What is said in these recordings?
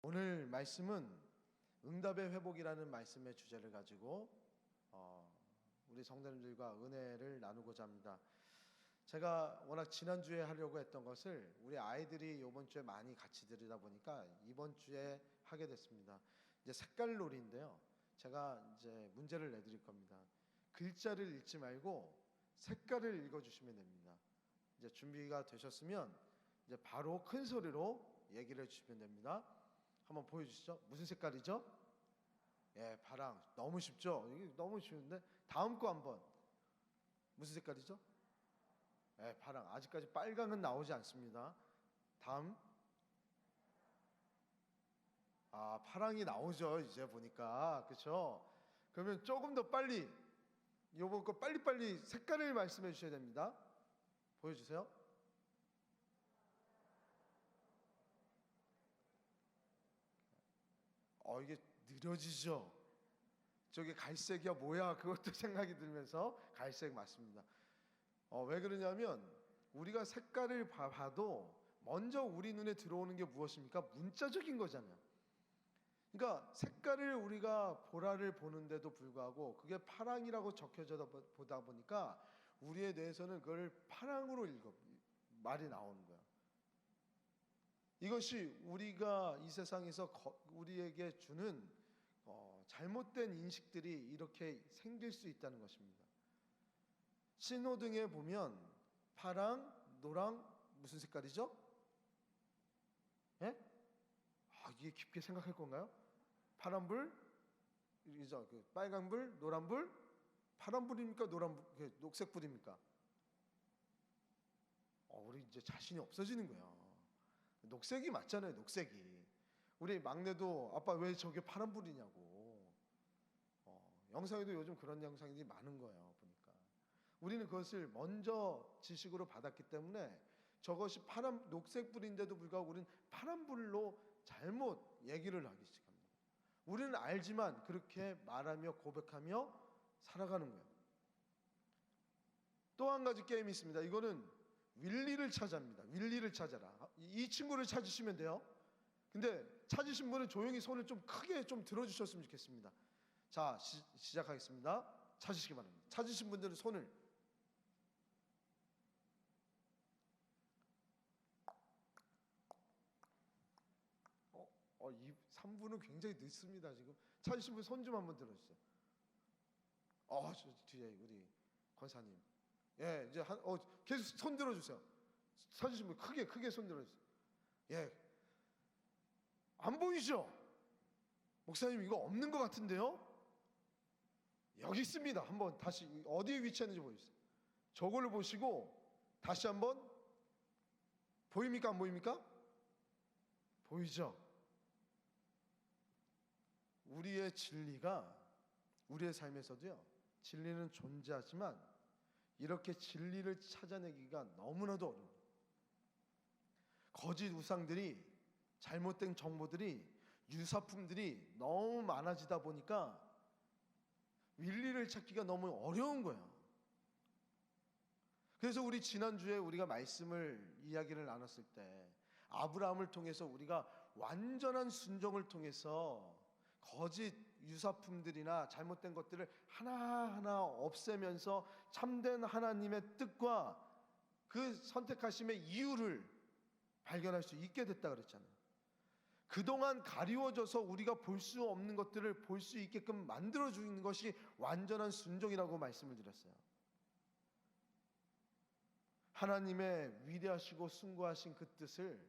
오늘 말씀은 응답의 회복이라는 말씀의 주제를 가지고 우리 성도님들과 은혜를 나누고자 합니다. 제가 워낙 지난주에 하려고 했던 것을 우리 아이들이 이번 주에 많이 같이 들으다 보니까 이번 주에 하게 됐습니다. 이제 색깔 놀이인데요. 제가 이제 문제를 내드릴 겁니다. 글자를 읽지 말고 색깔을 읽어주시면 됩니다. 이제 준비가 되셨으면 이제 바로 큰 소리로 얘기를 해주시면 됩니다. 한번 보여주시죠. 무슨 색깔이죠? 예, 파랑. 너무 쉽죠? 이게 너무 쉬운데 다음 거 한번. 무슨 색깔이죠? 예, 파랑. 아직까지 빨강은 나오지 않습니다. 다음. 파랑이 나오죠. 이제 보니까. 그렇죠? 그러면 조금 더 빨리 요번 거 빨리빨리 색깔을 말씀해 주셔야 됩니다. 보여주세요. 이게 느려지죠. 저게 갈색이야 뭐야 그것도 생각이 들면서 갈색 맞습니다. 왜 그러냐면 우리가 색깔을 봐도 먼저 우리 눈에 들어오는 게 무엇입니까? 문자적인 거잖아요. 그러니까 색깔을 우리가 보라를 보는데도 불구하고 그게 파랑이라고 적혀져 보다 보니까 우리의 뇌에서는 그걸 파랑으로 말이 나오는 거야. 이것이 우리가 이 세상에서 우리에게 주는 잘못된 인식들이 이렇게 생길 수 있다는 것입니다. 신호등에 보면 파랑, 노랑 무슨 색깔이죠? 예? 이게 깊게 생각할 건가요? 파란불, 그 빨간불, 노란불, 파란불입니까? 노란불, 녹색불입니까? 우리 이제 자신이 없어지는 거야. 녹색이 맞잖아요. 녹색이. 우리 막내도 아빠 왜 저게 파란불이냐고. 영상에도 요즘 그런 영상들이 많은 거예요. 보니까 우리는 그것을 먼저 지식으로 받았기 때문에 저것이 녹색불인데도 불구하고 우리는 파란불로 잘못 얘기를 하기 시작합니다. 우리는 알지만 그렇게 말하며 고백하며 살아가는 거예요. 또 한 가지 게임이 있습니다. 이거는 윌리를 찾아입니다. 윌리를 찾아라. 이 친구를 찾으시면 돼요. 근데 찾으신 분은 조용히 손을 좀 크게 좀 들어주셨으면 좋겠습니다. 자, 시작하겠습니다. 찾으시기 바랍니다. 찾으신 분들은 손을. 이 3분은 굉장히 늦습니다. 지금 찾으신 분 손 좀 한번 들어주세요. 저 뒤에 우리 권사님. 예, 이제 계속 손 들어주세요. 찾으신 분 크게 손 들어주세요. 예, 안 보이죠? 목사님 이거 없는 것 같은데요? 여기 있습니다. 한번 다시 어디에 위치했는지 보여주세요. 저걸 보시고 다시 한번 보입니까? 안 보입니까? 보이죠? 우리의 진리가 우리의 삶에서도요. 진리는 존재하지만 이렇게 진리를 찾아내기가 너무나도 어려워요. 거짓 우상들이 잘못된 정보들이 유사품들이 너무 많아지다 보니까 윌리를 찾기가 너무 어려운 거예요. 그래서 우리 지난주에 우리가 말씀을 이야기를 나눴을 때 아브라함을 통해서 우리가 완전한 순종을 통해서 거짓 유사품들이나 잘못된 것들을 하나하나 없애면서 참된 하나님의 뜻과 그 선택하심의 이유를 발견할 수 있게 됐다 그랬잖아요. 그동안 가리워져서 우리가 볼 수 없는 것들을 볼 수 있게끔 만들어주는 것이 완전한 순종이라고 말씀을 드렸어요. 하나님의 위대하시고 숭고하신 그 뜻을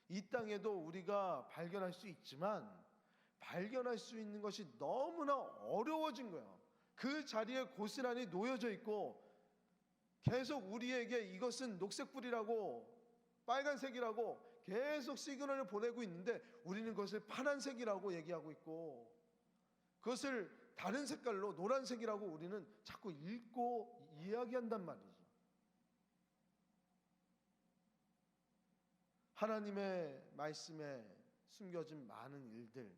이 땅에도 우리가 발견할 수 있지만 발견할 수 있는 것이 너무나 어려워진 거예요. 그 자리에 고스란히 놓여져 있고 계속 우리에게 이것은 녹색불이라고 빨간색이라고 계속 시그널을 보내고 있는데 우리는 그것을 파란색이라고 얘기하고 있고 그것을 다른 색깔로 노란색이라고 우리는 자꾸 읽고 이야기한단 말이죠. 하나님의 말씀에 숨겨진 많은 일들,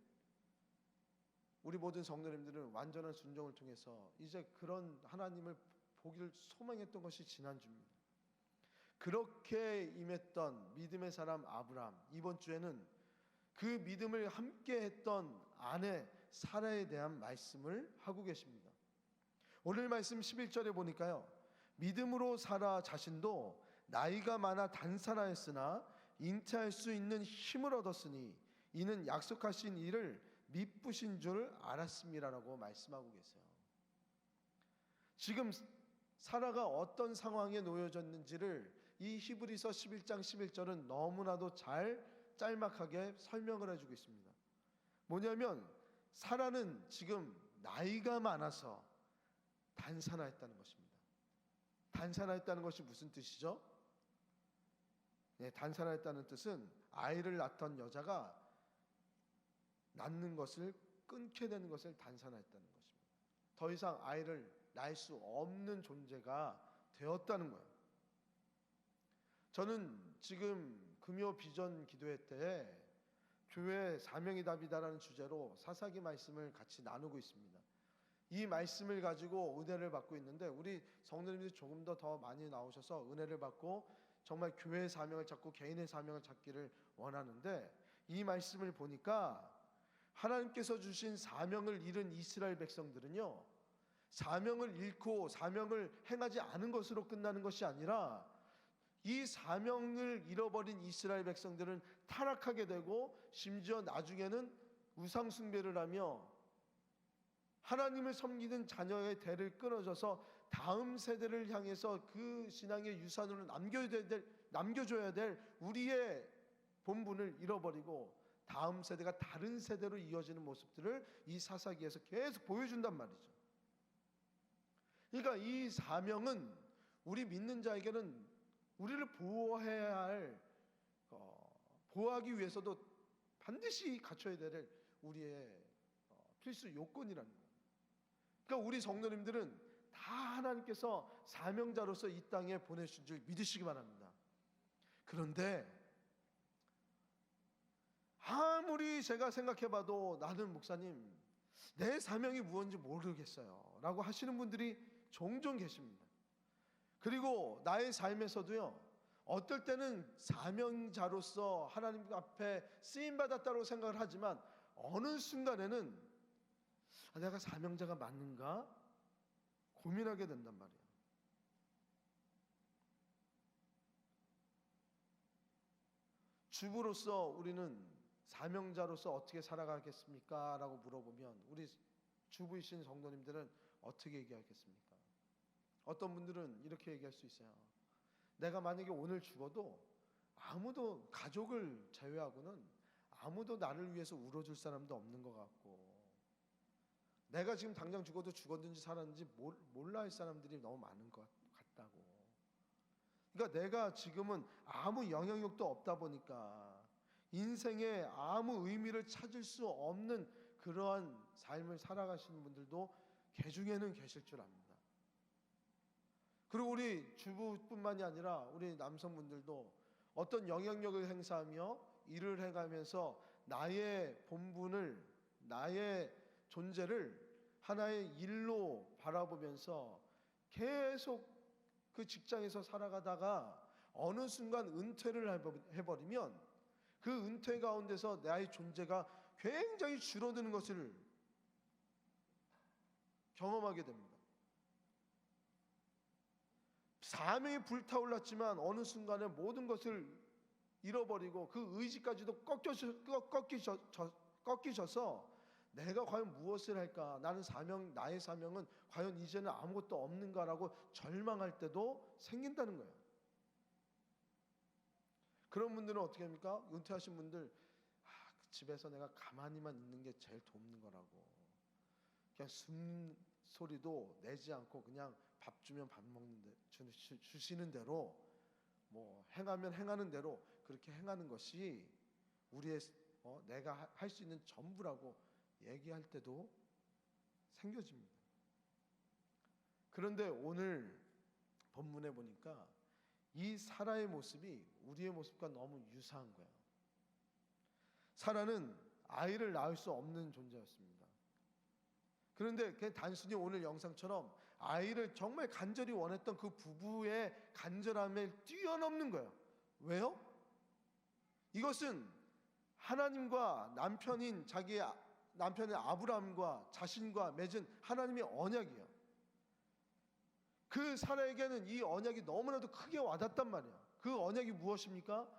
우리 모든 성도님들은 완전한 순종을 통해서 이제 그런 하나님을 보기를 소망했던 것이 지난주입니다. 그렇게 임했던 믿음의 사람 아브라함, 이번 주에는 그 믿음을 함께 했던 아내 사라에 대한 말씀을 하고 계십니다. 오늘 말씀 11절에 보니까요, 믿음으로 사라 자신도 나이가 많아 단산하였으나 잉태할 수 있는 힘을 얻었으니 이는 약속하신 일을 미쁘신 줄 알았음이라라고 말씀하고 계세요. 지금 사라가 어떤 상황에 놓여졌는지를 이 히브리서 11장 11절은 너무나도 잘 짤막하게 설명을 해주고 있습니다. 뭐냐면 사라는 지금 나이가 많아서 단산하였다는 것입니다. 단산하였다는 것이 무슨 뜻이죠? 네, 단산하였다는 뜻은 아이를 낳던 여자가 낳는 것을 끊게 되는 것을 단산하였다는 것입니다. 더 이상 아이를 낳을 수 없는 존재가 되었다는 거예요. 저는 지금 금요 비전 기도회 때 교회 사명이 답이다라는 주제로 사사기 말씀을 같이 나누고 있습니다. 이 말씀을 가지고 은혜를 받고 있는데 우리 성도님들이 조금 더 많이 나오셔서 은혜를 받고 정말 교회의 사명을 찾고 개인의 사명을 찾기를 원하는데, 이 말씀을 보니까 하나님께서 주신 사명을 잃은 이스라엘 백성들은요, 사명을 잃고 사명을 행하지 않은 것으로 끝나는 것이 아니라 이 사명을 잃어버린 이스라엘 백성들은 타락하게 되고 심지어 나중에는 우상 숭배를 하며 하나님을 섬기는 자녀의 대를 끊어져서 다음 세대를 향해서 그 신앙의 유산으로 남겨줘야 될 우리의 본분을 잃어버리고 다음 세대가 다른 세대로 이어지는 모습들을 이 사사기에서 계속 보여준단 말이죠. 그러니까 이 사명은 우리 믿는 자에게는 우리를 보호해야 할, 보호하기 위해서도 반드시 갖춰야 될 우리의 필수 요건이라는 거예요. 그러니까 우리 성도님들은 다 하나님께서 사명자로서 이 땅에 보내신 줄 믿으시기 바랍니다. 그런데 아무리 제가 생각해봐도 나는 목사님 내 사명이 무엇인지 모르겠어요 라고 하시는 분들이 종종 계십니다. 그리고 나의 삶에서도요, 어떨 때는 사명자로서 하나님 앞에 쓰임받았다고 생각을 하지만 어느 순간에는 내가 사명자가 맞는가 고민하게 된단 말이에요. 주부로서 우리는 사명자로서 어떻게 살아가겠습니까? 라고 물어보면 우리 주부이신 성도님들은 어떻게 얘기하겠습니까? 어떤 분들은 이렇게 얘기할 수 있어요. 내가 만약에 오늘 죽어도 아무도, 가족을 제외하고는 아무도 나를 위해서 울어줄 사람도 없는 것 같고, 내가 지금 당장 죽어도 죽었는지 살았는지 몰라 할 사람들이 너무 많은 것 같다고. 그러니까 내가 지금은 아무 영향력도 없다 보니까 인생에 아무 의미를 찾을 수 없는 그러한 삶을 살아가시는 분들도 개중에는 계실 줄 압니다. 그리고 우리 주부뿐만이 아니라 우리 남성분들도 어떤 영향력을 행사하며 일을 해가면서 나의 본분을, 나의 존재를 하나의 일로 바라보면서 계속 그 직장에서 살아가다가 어느 순간 은퇴를 해버리면 그 은퇴 가운데서 나의 존재가 굉장히 줄어드는 것을 경험하게 됩니다. 사명이 불타올랐지만 어느 순간에 모든 것을 잃어버리고 그 의지까지도 꺾이셔서 내가 과연 무엇을 할까? 나의 사명은 과연 이제는 아무것도 없는가라고 절망할 때도 생긴다는 거예요. 그런 분들은 어떻게 합니까? 은퇴하신 분들, 집에서 내가 가만히만 있는 게 제일 돕는 거라고. 그냥 숨소리도 내지 않고 그냥 밥 주면 밥 먹는 주시는 대로, 뭐 행하면 행하는 대로 그렇게 행하는 것이 우리의 내가 할 수 있는 전부라고 얘기할 때도 생겨집니다. 그런데 오늘 본문에 보니까 이 사라의 모습이 우리의 모습과 너무 유사한 거예요. 사라는 아이를 낳을 수 없는 존재였습니다. 그런데 그냥 단순히 오늘 영상처럼 아이를 정말 간절히 원했던 그 부부의 간절함을 뛰어넘는 거예요. 왜요? 이것은 하나님과 남편의 아브라함과 자신과 맺은 하나님의 언약이에요. 그 사라에게는 이 언약이 너무나도 크게 와닿단 말이에요. 그 언약이 무엇입니까?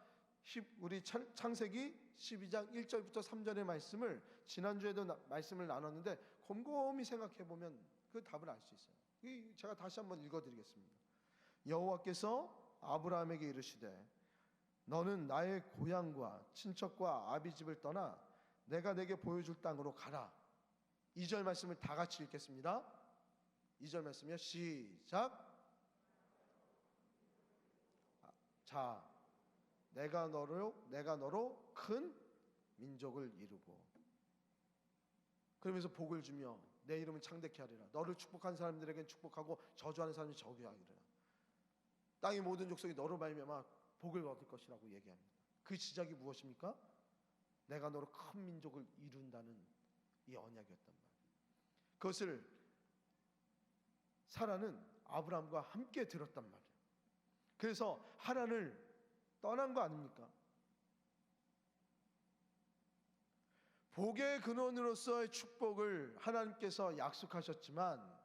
우리 창세기 12장 1절부터 3절의 말씀을 지난주에도 말씀을 나눴는데 곰곰이 생각해 보면 그 답을 알 수 있어요. 제가 다시 한번 읽어드리겠습니다. 여호와께서 아브라함에게 이르시되 너는 나의 고향과 친척과 아비집을 떠나 내가 내게 보여줄 땅으로 가라. 2절 말씀을 다 같이 읽겠습니다. 2절 말씀이요. 시작. 자, 내가 너로 큰 민족을 이루고, 그러면서 복을 주며 내 이름을 창대케 하리라. 너를 축복한 사람들에겐 축복하고 저주하는 사람이 저주하리라. 땅의 모든 족속이 너로 말미암아 복을 얻을 것이라고 얘기합니다. 그 시작이 무엇입니까? 내가 너로 큰 민족을 이룬다는 이 언약이었단 말이에요. 그것을 사라는 아브라함과 함께 들었단 말이에요. 그래서 하란을 떠난 거 아닙니까? 복의 근원으로서의 축복을 하나님께서 약속하셨지만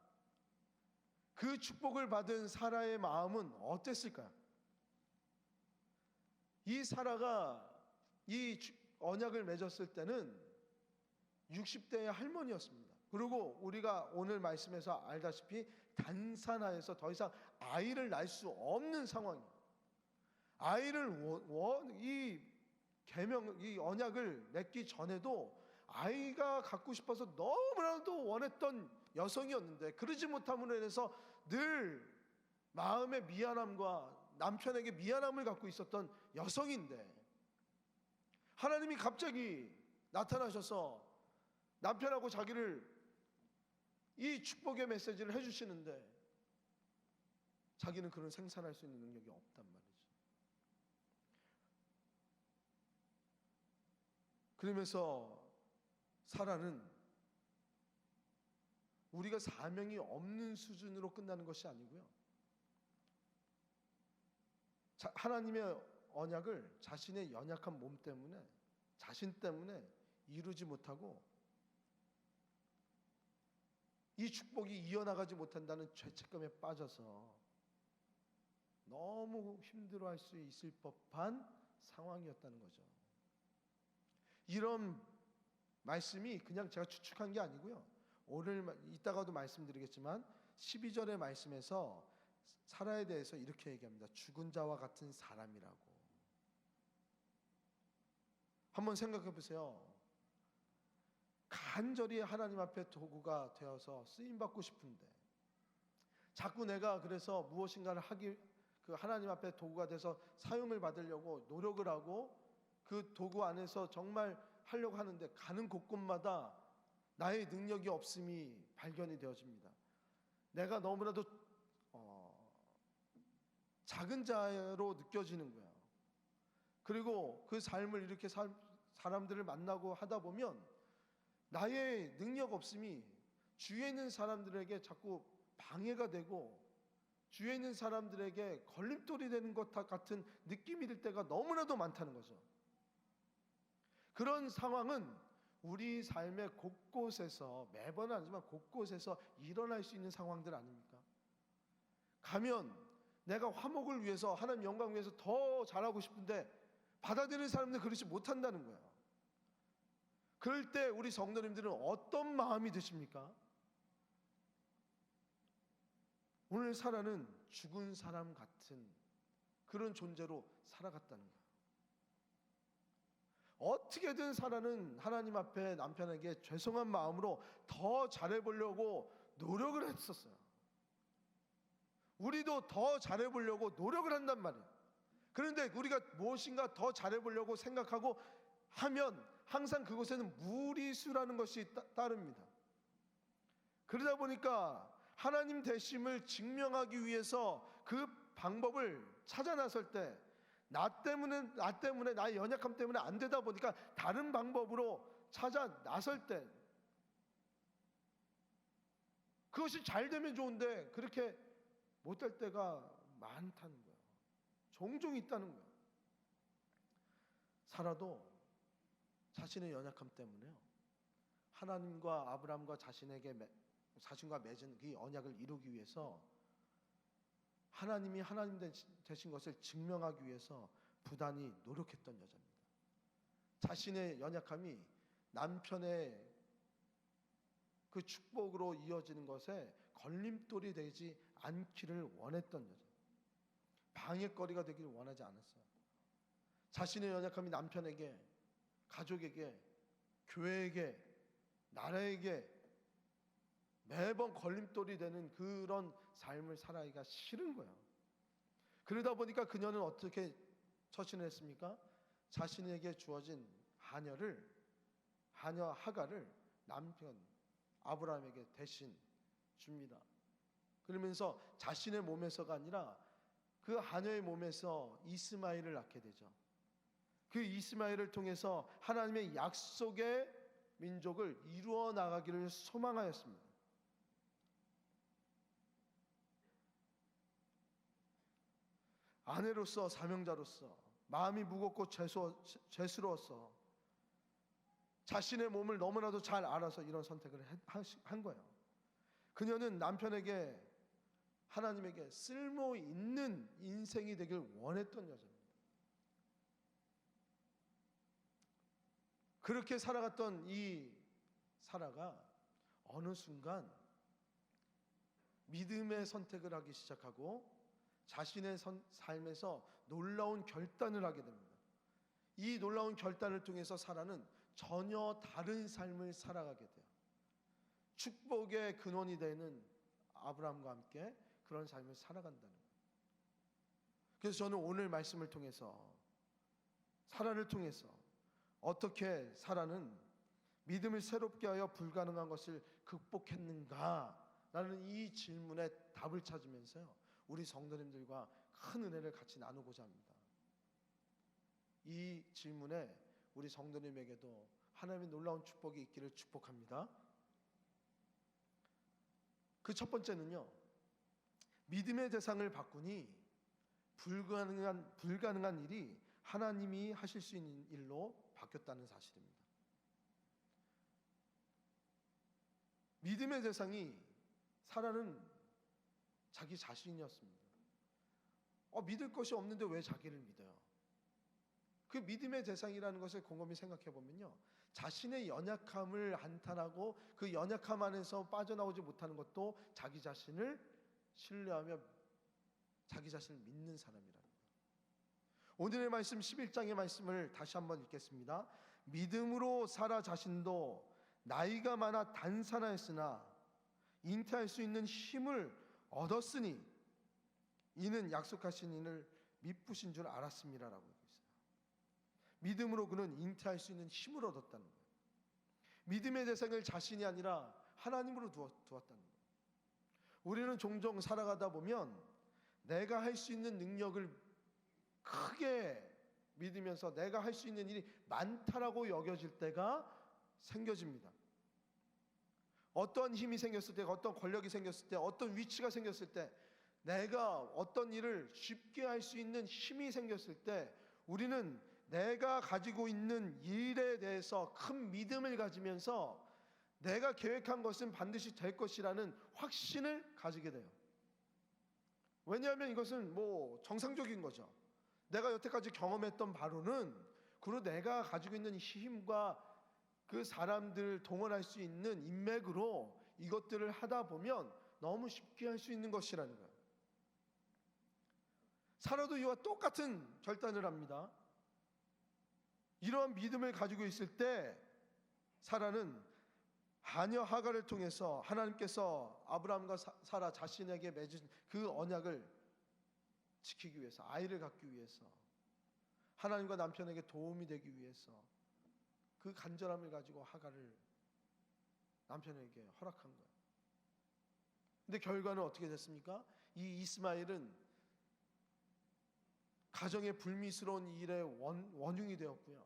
그 축복을 받은 사라의 마음은 어땠을까요? 이 사라가 이 언약을 맺었을 때는 60대의 할머니였습니다. 그리고 우리가 오늘 말씀에서 알다시피 단산하여서 더 이상 아이를 낳을 수 없는 상황이에요. 아이를 이 언약을 맺기 전에도 아이가 갖고 싶어서 너무나도 원했던 여성이었는데 그러지 못함으로 인해서 늘 마음의 미안함과 남편에게 미안함을 갖고 있었던 여성인데 하나님이 갑자기 나타나셔서 남편하고 자기를 이 축복의 메시지를 해주시는데 자기는 그런 생산할 수 있는 능력이 없단 말이죠. 그러면서 사라는 우리가 사명이 없는 수준으로 끝나는 것이 아니고요. 하나님의 언약을 자신의 연약한 몸 때문에 자신 때문에 이루지 못하고 이 축복이 이어나가지 못한다는 죄책감에 빠져서 너무 힘들어할 수 있을 법한 상황이었다는 거죠. 이런 말씀이 그냥 제가 추측한 게 아니고요. 오늘 이따가도 말씀드리겠지만 12절의 말씀에서 사라에 대해서 이렇게 얘기합니다. 죽은 자와 같은 사람이라고. 한번 생각해 보세요. 간절히 하나님 앞에 도구가 되어서 쓰임받고 싶은데 자꾸 내가 그래서 무엇인가를 그 하나님 앞에 도구가 돼서 사용을 받으려고 노력을 하고 그 도구 안에서 정말 하려고 하는데 가는 곳곳마다 나의 능력이 없음이 발견이 되어집니다. 내가 너무나도 작은 자로 느껴지는 거야. 그리고 그 삶을 이렇게 사람들을 만나고 하다 보면 나의 능력 없음이 주위에 있는 사람들에게 자꾸 방해가 되고 주위에 있는 사람들에게 걸림돌이 되는 것 같은 느낌이 들 때가 너무나도 많다는 거죠. 그런 상황은 우리 삶의 곳곳에서 매번 아니지만 곳곳에서 일어날 수 있는 상황들 아닙니까? 가면 내가 화목을 위해서 하나님 영광을 위해서 더 잘하고 싶은데 받아들이는 사람들은 그렇지 못한다는 거예요. 그럴 때 우리 성도님들은 어떤 마음이 드십니까? 오늘 사라는 죽은 사람 같은 그런 존재로 살아갔다는 거예요. 어떻게든 사라는 하나님 앞에 남편에게 죄송한 마음으로 더 잘해보려고 노력을 했었어요. 우리도 더 잘해보려고 노력을 한단 말이에요. 그런데 우리가 무엇인가 더 잘해보려고 생각하고 하면 항상 그곳에는 무리수라는 것이 따릅니다. 그러다 보니까 하나님 되심을 증명하기 위해서 그 방법을 찾아 나설 때 나 때문에 나의 연약함 때문에 안 되다 보니까 다른 방법으로 찾아 나설 때 그것이 잘 되면 좋은데 그렇게 못될 때가 많다는 거예요. 종종 있다는 거예요. 살아도 자신의 연약함 때문에요. 하나님과 아브라함과 자신과 맺은 그 언약을 이루기 위해서 하나님이 하나님 되신 것을 증명하기 위해서 부단히 노력했던 여자입니다. 자신의 연약함이 남편의 그 축복으로 이어지는 것에 걸림돌이 되지 않기를 원했던 여자. 방해거리가 되기를 원하지 않았어요. 자신의 연약함이 남편에게, 가족에게, 교회에게, 나라에게 매번 걸림돌이 되는 그런 삶을 살아가기가 싫은 거예요. 그러다 보니까 그녀는 어떻게 처신을 했습니까? 자신에게 주어진 하녀 하갈을 남편 아브라함에게 대신 줍니다. 그러면서 자신의 몸에서가 아니라 그 하녀의 몸에서 이스마엘을 낳게 되죠. 그 이스마엘을 통해서 하나님의 약속의 민족을 이루어 나가기를 소망하였습니다. 아내로서, 사명자로서 마음이 무겁고 죄스러웠어. 자신의 몸을 너무나도 잘 알아서 이런 선택을 한 거예요. 그녀는 남편에게, 하나님에게 쓸모 있는 인생이 되길 원했던 여자입니다. 그렇게 살아갔던 이 사라가 어느 순간 믿음의 선택을 하기 시작하고 자신의 삶에서 놀라운 결단을 하게 됩니다. 이 놀라운 결단을 통해서 사라는 전혀 다른 삶을 살아가게 돼요. 축복의 근원이 되는 아브라함과 함께 그런 삶을 살아간다는 거예요. 그래서 저는 오늘 말씀을 통해서, 사라를 통해서 어떻게 사라는 믿음을 새롭게 하여 불가능한 것을 극복했는가 라는 이 질문에 답을 찾으면서요, 우리 성도님들과 큰 은혜를 같이 나누고자 합니다. 이 질문에 우리 성도님에게도 하나님의 놀라운 축복이 있기를 축복합니다. 그 첫 번째는요, 믿음의 대상을 바꾸니 불가능한 일이 하나님이 하실 수 있는 일로 바뀌었다는 사실입니다. 믿음의 대상이 사라는 자기 자신이었습니다. 믿을 것이 없는데 왜 자기를 믿어요? 그 믿음의 대상이라는 것을 곰곰이 생각해 보면요, 자신의 연약함을 한탄하고 그 연약함 안에서 빠져나오지 못하는 것도 자기 자신을 신뢰하며 자기 자신을 믿는 사람이랍니다. 오늘의 말씀 11장의 말씀을 다시 한번 읽겠습니다. 믿음으로 사라 자신도 나이가 많아 단산하였으나 잉태할 수 있는 힘을 얻었으니 이는 약속하신 이를 미쁘신 줄 알았음이라라고 있어요. 믿음으로 그는 잉태할 수 있는 힘을 얻었다는 거예요. 믿음의 대상을 자신이 아니라 하나님으로 두었다는 거예요. 우리는 종종 살아가다 보면 내가 할 수 있는 능력을 크게 믿으면서 내가 할 수 있는 일이 많다라고 여겨질 때가 생겨집니다. 어떤 힘이 생겼을 때, 어떤 권력이 생겼을 때, 어떤 위치가 생겼을 때, 내가 어떤 일을 쉽게 할 수 있는 힘이 생겼을 때 우리는 내가 가지고 있는 일에 대해서 큰 믿음을 가지면서 내가 계획한 것은 반드시 될 것이라는 확신을 가지게 돼요. 왜냐하면 이것은 정상적인 거죠. 내가 여태까지 경험했던 바로는 그리고 내가 가지고 있는 힘과 그 사람들 동원할 수 있는 인맥으로 이것들을 하다 보면 너무 쉽게 할 수 있는 것이라는 거예요. 사라도 이와 똑같은 결단을 합니다. 이러한 믿음을 가지고 있을 때 사라는 하녀 하갈을 통해서 하나님께서 아브라함과 사라 자신에게 맺은 그 언약을 지키기 위해서, 아이를 갖기 위해서, 하나님과 남편에게 도움이 되기 위해서 그 간절함을 가지고 하갈을 남편에게 허락한 거예요. 근데 결과는 어떻게 됐습니까? 이 이스마엘은 가정의 불미스러운 일의 원흉이 되었고요,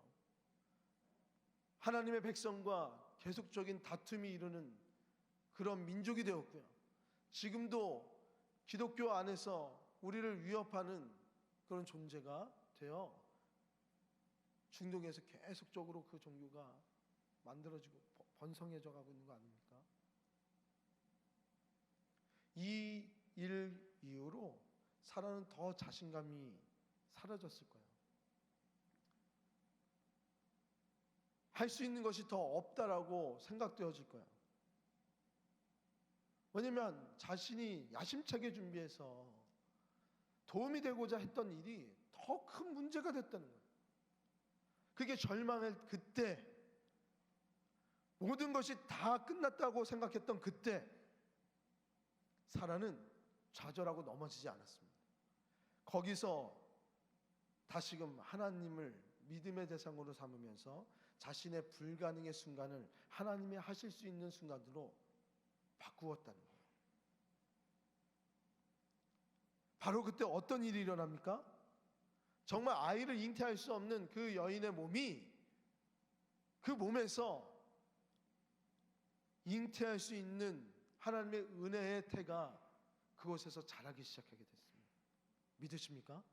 하나님의 백성과 계속적인 다툼이 이루는 그런 민족이 되었고요, 지금도 기독교 안에서 우리를 위협하는 그런 존재가 되어 중동에서 계속적으로 그 종교가 만들어지고 번성해져 가고 있는 거 아닙니까? 이 일 이후로 사라는 더 자신감이 사라졌을 거예요. 할 수 있는 것이 더 없다라고 생각되어질 거예요. 왜냐면 자신이 야심차게 준비해서 도움이 되고자 했던 일이 더 큰 문제가 됐다는 거예요. 그게 절망할 그때, 모든 것이 다 끝났다고 생각했던 그때 사라는 좌절하고 넘어지지 않았습니다. 거기서 다시금 하나님을 믿음의 대상으로 삼으면서 자신의 불가능의 순간을 하나님이 하실 수 있는 순간으로 바꾸었다는 거예요. 바로 그때 어떤 일이 일어납니까? 정말 아이를 잉태할 수 없는 그 여인의 몸이 그 몸에서 잉태할 수 있는 하나님의 은혜의 태가 그곳에서 자라기 시작하게 됐습니다. 믿으십니까?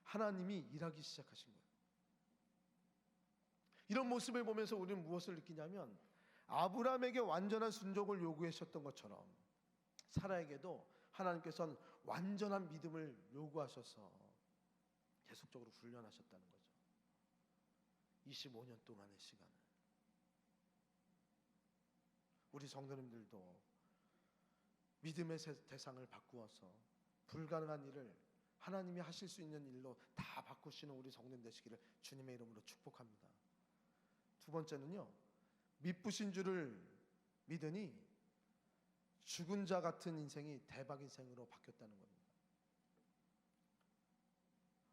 하나님이 일하기 시작하신 거예요. 이런 모습을 보면서 우리는 무엇을 느끼냐면 아브라함에게 완전한 순종을 요구하셨던 것처럼 사라에게도 하나님께서는 완전한 믿음을 요구하셔서 계속적으로 훈련하셨다는 거죠. 25년 동안의 시간을. 우리 성도님들도 믿음의 대상을 바꾸어서 불가능한 일을 하나님이 하실 수 있는 일로 다 바꾸시는 우리 성도님 되시기를 주님의 이름으로 축복합니다. 두 번째는요, 미쁘신 줄을 믿으니 죽은 자 같은 인생이 대박 인생으로 바뀌었다는 겁니다.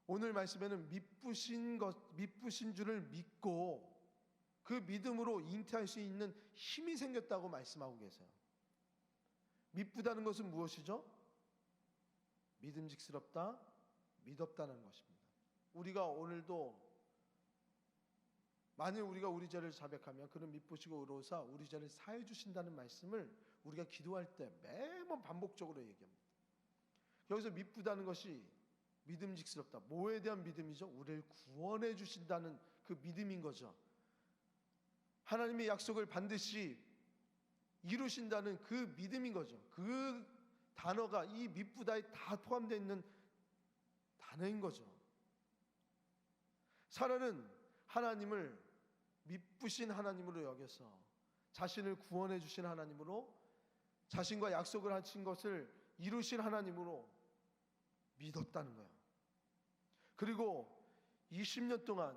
오늘 말씀에는 미쁘신 줄을 믿고 그 믿음으로 잉태할 수 있는 힘이 생겼다고 말씀하고 계세요. 미쁘다는 것은 무엇이죠? 믿음직스럽다, 믿었다는 것입니다. 우리가 오늘도 만일 우리가 우리 죄를 자백하면 그는 미쁘시고 의로우사 우리 죄를 사해 주신다는 말씀을 우리가 기도할 때 매번 반복적으로 얘기합니다. 여기서 미쁘다는 것이 믿음직스럽다. 뭐에 대한 믿음이죠? 우리를 구원해 주신다는 그 믿음인 거죠. 하나님의 약속을 반드시 이루신다는 그 믿음인 거죠. 그 단어가 이 미쁘다에 다 포함되어 있는 단어인 거죠. 사라는 하나님을 미쁘신 하나님으로 여겨서 자신을 구원해 주신 하나님으로 자신과 약속을 하신 것을 이루신 하나님으로 믿었다는 거예요. 그리고 20년 동안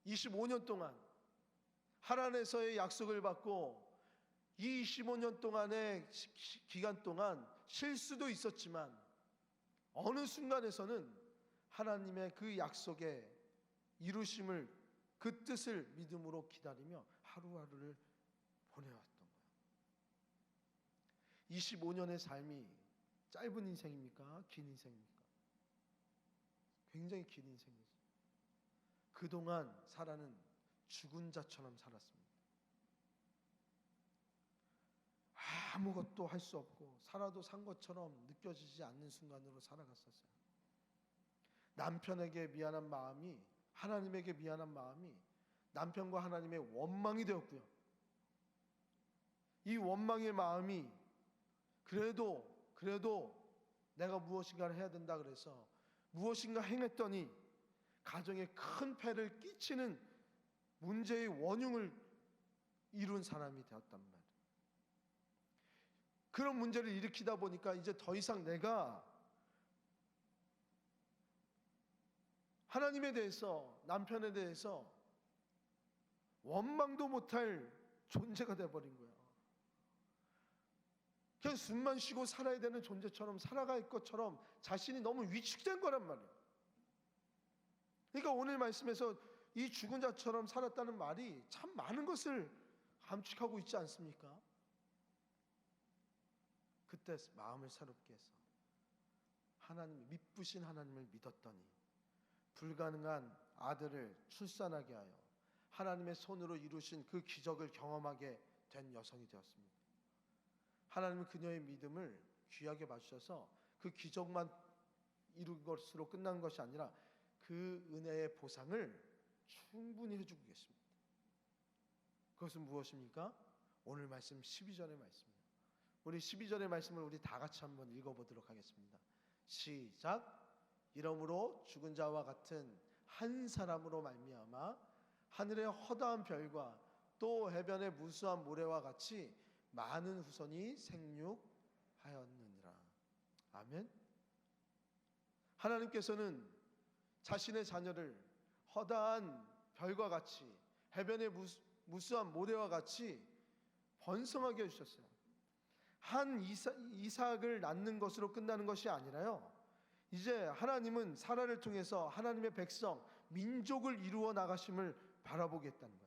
25년 동안 하나님에서의 약속을 받고 이 25년 동안의 기간 동안 실수도 있었지만 어느 순간에서는 하나님의 그 약속의 이루심을 그 뜻을 믿음으로 기다리며 하루하루를 보내왔던 거예요. 25년의 삶이 짧은 인생입니까? 긴 인생입니까? 굉장히 긴 인생이죠. 그동안 사라는 죽은 자처럼 살았습니다. 아무것도 할 수 없고 살아도 산 것처럼 느껴지지 않는 순간으로 살아갔었어요. 남편에게 미안한 마음이 하나님에게 미안한 마음이 남편과 하나님의 원망이 되었고요. 이 원망의 마음이 그래도 내가 무엇인가를 해야 된다 그래서 무엇인가 행했더니 가정에 큰 폐를 끼치는 문제의 원흉을 이룬 사람이 되었단 말이에요. 그런 문제를 일으키다 보니까 이제 더 이상 내가 하나님에 대해서 남편에 대해서 원망도 못할 존재가 되어버린 거야. 그냥 숨만 쉬고 살아야 되는 존재처럼 살아갈 것처럼 자신이 너무 위축된 거란 말이에요. 그러니까 오늘 말씀에서 이 죽은 자처럼 살았다는 말이 참 많은 것을 감축하고 있지 않습니까? 그때 마음을 새롭게 해서 하나님, 미쁘신 하나님을 믿었더니 불가능한 아들을 출산하게 하여 하나님의 손으로 이루신 그 기적을 경험하게 된 여성이 되었습니다. 하나님은 그녀의 믿음을 귀하게 봐주셔서 그 기적만 이룬 것으로 끝난 것이 아니라 그 은혜의 보상을 충분히 해주고 계십니다. 그것은 무엇입니까? 오늘 말씀 12절의 말씀이에요. 우리 12절의 말씀을 우리 다 같이 한번 읽어보도록 하겠습니다. 시작. 이러므로 죽은 자와 같은 한 사람으로 말미암아 하늘의 허다한 별과 또 해변의 무수한 모래와 같이 많은 후손이 생육하였느니라. 아멘. 하나님께서는 자신의 자녀를 허다한 별과 같이 해변의 무수한 모래와 같이 번성하게 해주셨어요. 한 이삭을 낳는 것으로 끝나는 것이 아니라요, 이제 하나님은 사라를 통해서 하나님의 백성 민족을 이루어 나가심을 바라보겠다는 거예요.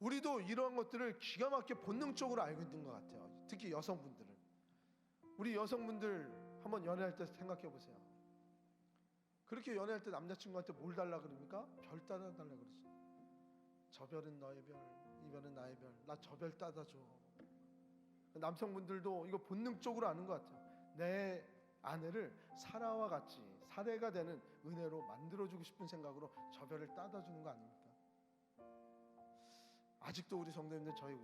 우리도 이러한 것들을 기가 막히게 본능적으로 알고 있는 것 같아요. 특히 여성분들은. 우리 여성분들 한번 연애할 때 생각해 보세요. 그렇게 연애할 때 남자친구한테 뭘 달라 그럽니까? 별 따다 달라 그러죠. 저 별은 너의 별, 이 별은 나의 별, 나 저 별 따다 줘. 남성분들도 이거 본능적으로 아는 것 같아요. 내 아내를 사라와 같이 사례가 되는 은혜로 만들어주고 싶은 생각으로 저 별을 따다 주는 거 아닙니까? 아직도 우리 성도님들 저희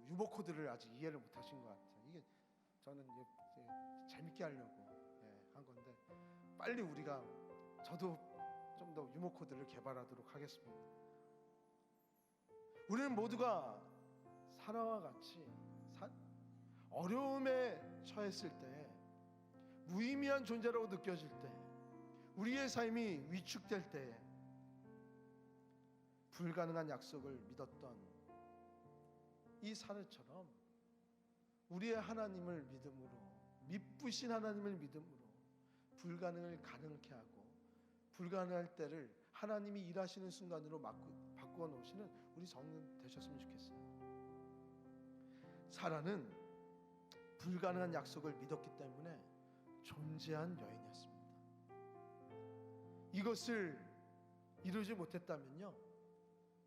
유머 코드를 아직 이해를 못 하신 것 같아요. 이게 저는 이제 재밌게 하려고 한 건데, 빨리 우리가, 저도 좀 더 유머 코드를 개발하도록 하겠습니다. 우리는 모두가 사라와 같이 어려움에 처했을 때, 무의미한 존재라고 느껴질 때, 우리의 삶이 위축될 때 불가능한 약속을 믿었던 이 사례처럼 우리의 하나님을 믿음으로, 미쁘신 하나님을 믿음으로 불가능을 가능케 하고 불가능할 때를 하나님이 일하시는 순간으로 바꾸어 놓으시는 우리 성도 되셨으면 좋겠어요. 사라는 불가능한 약속을 믿었기 때문에 존재한 여인이었습니다. 이것을 이루지 못했다면요,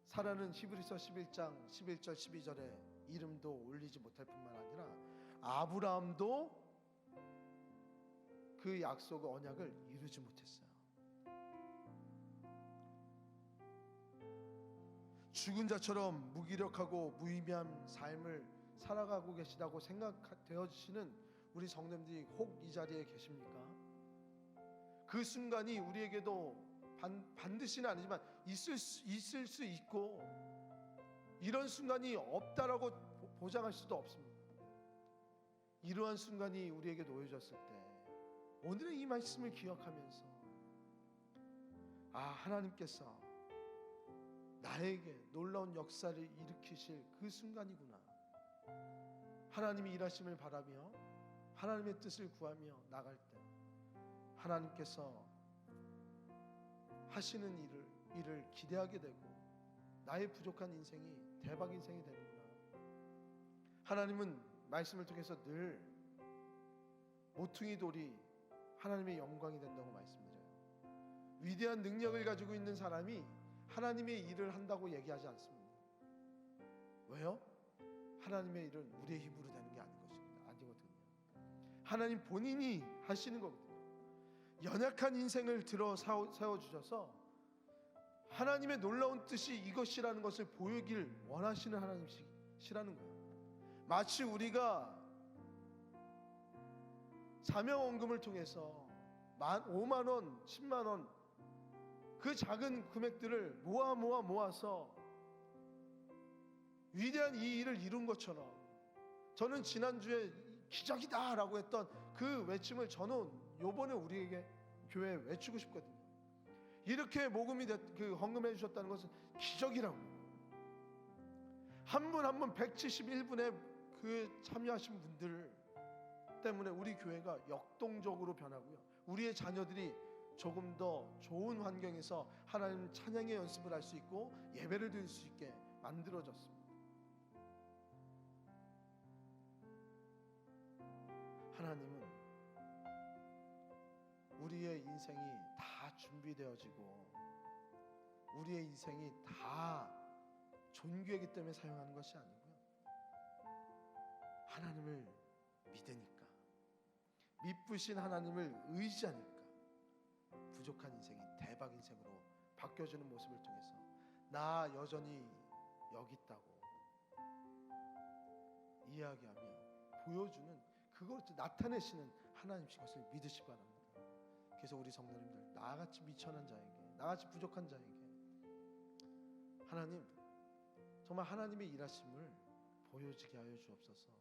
사라는 히브리서 11장 11절 12절에 이름도 올리지 못할 뿐만 아니라 아브라함도 그 약속의 언약을 이루지 못했어요. 죽은 자처럼 무기력하고 무의미한 삶을 살아가고 계시다고 생각되어지시는 우리 성도님들이 혹 이 자리에 계십니까? 그 순간이 우리에게도 반드시는 아니지만 있을 수 있고, 이런 순간이 없다라고 보장할 수도 없습니다. 이러한 순간이 우리에게 놓여졌을 때 오늘의 이 말씀을 기억하면서, 아, 하나님께서 나에게 놀라운 역사를 일으키실 그 순간이구나, 하나님이 일하심을 바라며 하나님의 뜻을 구하며 나갈 때 하나님께서 하시는 일을 기대하게 되고 나의 부족한 인생이 대박 인생이 되는구나. 하나님은 말씀을 통해서 늘 모퉁이 돌이 하나님의 영광이 된다고 말씀드려요. 위대한 능력을 가지고 있는 사람이 하나님의 일을 한다고 얘기하지 않습니다. 왜요? 하나님의 일은 우리의 힘으로 되는 게 아니거든요. 하나님 본인이 하시는 거거든요. 연약한 인생을 들어 세워주셔서 하나님의 놀라운 뜻이 이것이라는 것을 보이길 원하시는 하나님이시라는 거예요. 마치 우리가 사명원금을 통해서 5만 원, 10만 원, 그 작은 금액들을 모아서 위대한 이 일을 이룬 것처럼, 저는 지난주에 기적이다 라고 했던 그 외침을 저는 요번에 우리에게 교회에 외치고 싶거든요. 이렇게 모금이 그 헌금해 주셨다는 것은 기적이라고. 한 분 한 분 171분의 그 참여하신 분들 때문에 우리 교회가 역동적으로 변하고요, 우리의 자녀들이 조금 더 좋은 환경에서 하나님 찬양의 연습을 할 수 있고 예배를 드릴 수 있게 만들어졌습니다. 하나님은 우리의 인생이 다 준비되어지고 우리의 인생이 다 존귀하기 때문에 사용하는 것이 아니고요, 하나님을 믿으니까, 미쁘신 하나님을 의지하니까, 부족한 인생이 대박 인생으로 바뀌어지는 모습을 통해서 나 여전히 여기 있다고 이야기하며 보여주는, 그걸 나타내시는 하나님이신 것을 믿으시기 바랍니다. 그래서 우리 성도님들, 나같이 미천한 자에게, 나같이 부족한 자에게 하나님, 정말 하나님의 일하심을 보여지게 하여 주옵소서.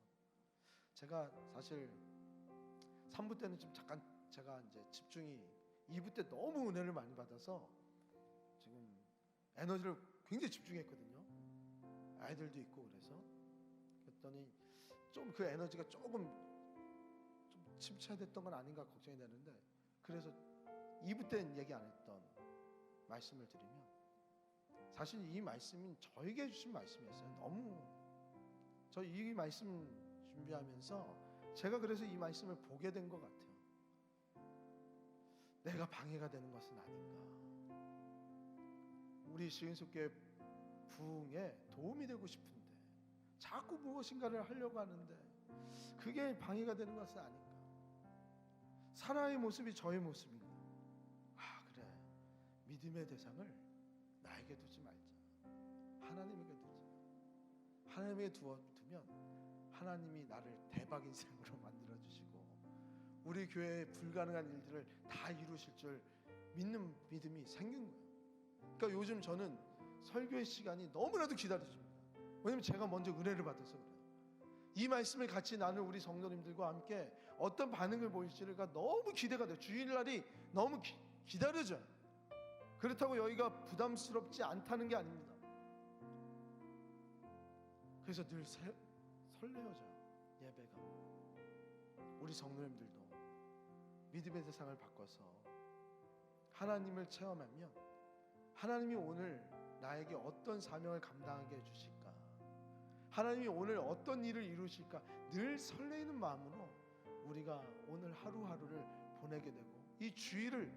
제가 사실 3부 때는 좀 잠깐 제가 이제 집중이, 2부 때 너무 은혜를 많이 받아서 지금 에너지를 굉장히 집중했거든요. 아이들도 있고 그래서. 그랬더니 좀 그 에너지가 조금 좀 침체됐던 건 아닌가 걱정이 되는데, 그래서 2부 때는 얘기 안 했던 말씀을 드리면, 사실 이 말씀은 저에게 주신 말씀이었어요. 너무 저 이 말씀 준비하면서 제가 그래서 이 말씀을 보게 된 것 같아요. 내가 방해가 되는 것은 아닌가, 우리 시은숙교회 부흥에 도움이 되고 싶은데 자꾸 무엇인가를 하려고 하는데 그게 방해가 되는 것은 아닌가. 사라의 모습이 저의 모습인가. 아, 그래, 믿음의 대상을 나에게 두지 말자, 하나님에게 두자. 하나님에게 두면 하나님이 나를 대박 인생으로 만들어 주시고 우리 교회의 불가능한 일들을 다 이루실 줄 믿는 믿음이 생긴 거예요. 그러니까 요즘 저는 설교의 시간이 너무나도 기다려집니다. 왜냐면 제가 먼저 은혜를 받아서 그래요. 이 말씀을 같이 나눌 우리 성도님들과 함께 어떤 반응을 보일지가 너무 기대가 돼요. 주일날이 너무 기다려져요. 그렇다고 여기가 부담스럽지 않다는 게 아닙니다. 그래서 늘 설레어져요, 예배가. 우리 성도님들도 믿음의 대상을 바꿔서 하나님을 체험하면 하나님이 오늘 나에게 어떤 사명을 감당하게 해주실까, 하나님이 오늘 어떤 일을 이루실까, 늘 설레이는 마음으로 우리가 오늘 하루하루를 보내게 되고 이 주일을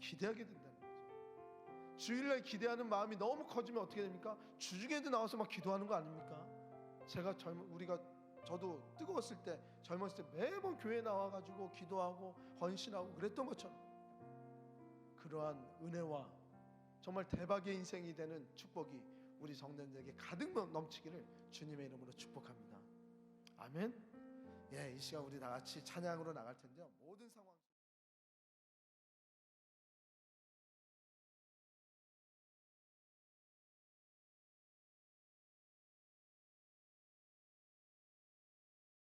기대하게 된다는 거죠. 주일날 기대하는 마음이 너무 커지면 어떻게 됩니까? 주중에도 나와서 막 기도하는 거 아닙니까? 저도 뜨거웠을 때, 젊었을 때 매번 교회 나와가지고 기도하고 헌신하고 그랬던 것처럼 그러한 은혜와 정말 대박의 인생이 되는 축복이 우리 성도님들에게 가득 넘치기를 주님의 이름으로 축복합니다. 아멘. 이 시간 우리 다 같이 찬양으로 나갈 텐데요. 모든 상황